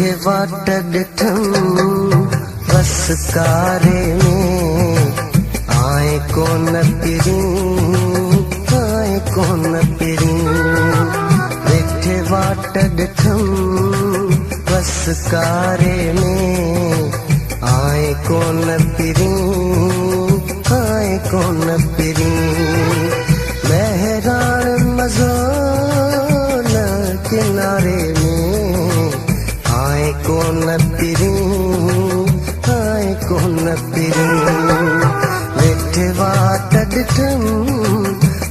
वेठे वाट ॾिठम बस कारे में आए कोन पिरी वेठे वाट ॾिठम बस कारे में आए कोन पिरी बहरान मज़ो न किनारे में आए कोन पिरी वेठे वाट ॾिठम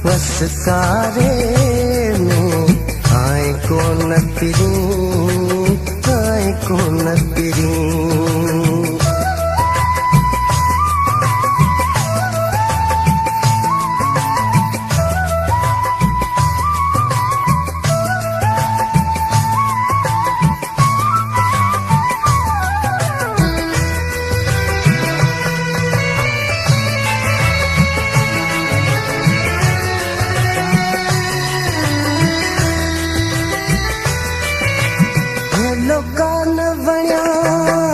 बस कारे में आए कोन पिरी लोकान वणिया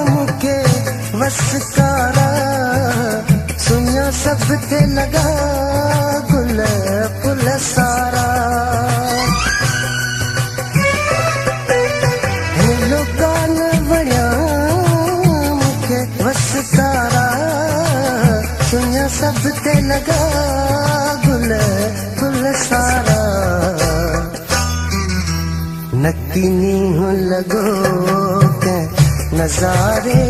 मूंखे वसकारा सुञा सब ते लगा गुल फुल सारा लोकान वणिया मूंखे वसकारा सुञा सब ते लगा गुल फुल सारा नकीनी हो लगो के नजारे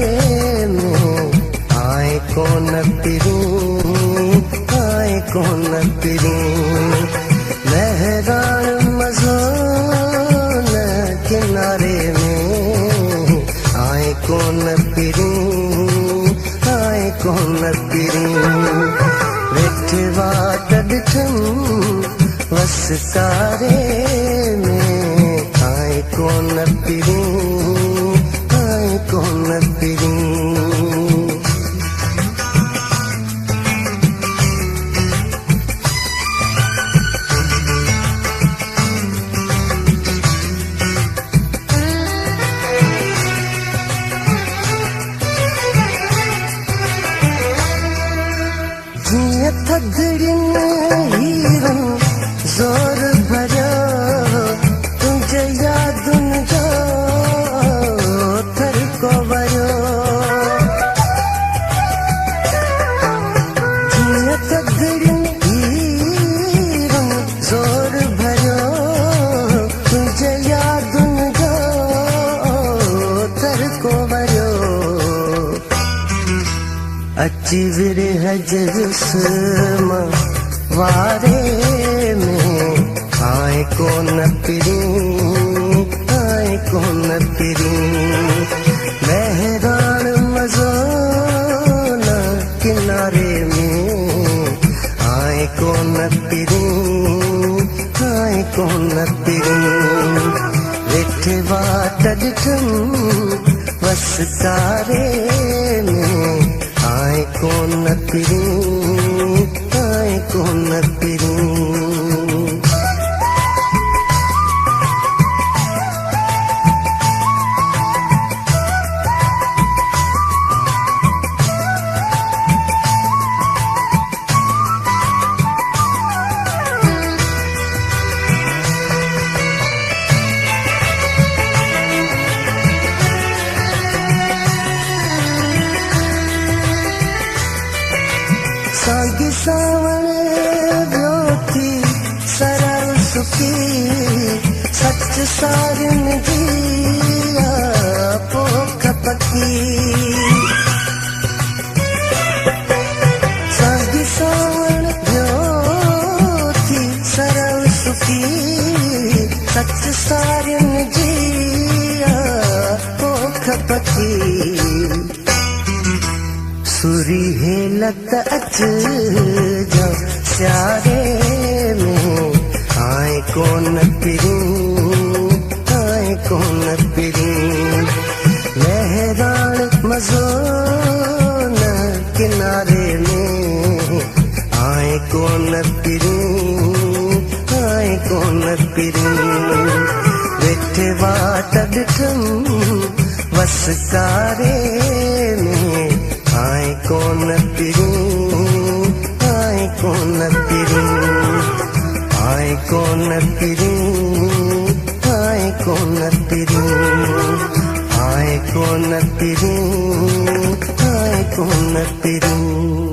में आए कोन पिरी लहरान मज़ो न किनारे में आए कोन पिरी वेठे वाट ॾिठम बस कारे में आए कोन पिरी जीअं थधिड़ियुनि हीरन ज़ोर भरियो तुंहिंजे यादुनि जो थरको वरियो जीअं थधिड़ियुनि हीरन ज़ोर भरियो तुंहिंजे यादुनि जो थरको वरियो अची विरह जिस्म वारे में आए कोन पिरी बहरान मज़ो न किनारे में आए कोन पिरी वेठे वाट ॾिठम बस कारे में आए कोन पिरी साॻी सावण ॿियो थी सरल सुखी सच सारियुनि जी पोख पकी साॻी सावण ॿियो थी सरल सुखी सच सारियुनि जी पोख पकी सुरी हेलत अच जो स्यारे में आए कोन पिरी लहरान मज़ो न किनारे में आए कोन पिरी वेठे वाट ॾिठम बस कारे में आए कोन पिरी आए कोन पिरी आए कोन पिरी आए कोन पिरी आए कोन पिरी आए कोन पिरी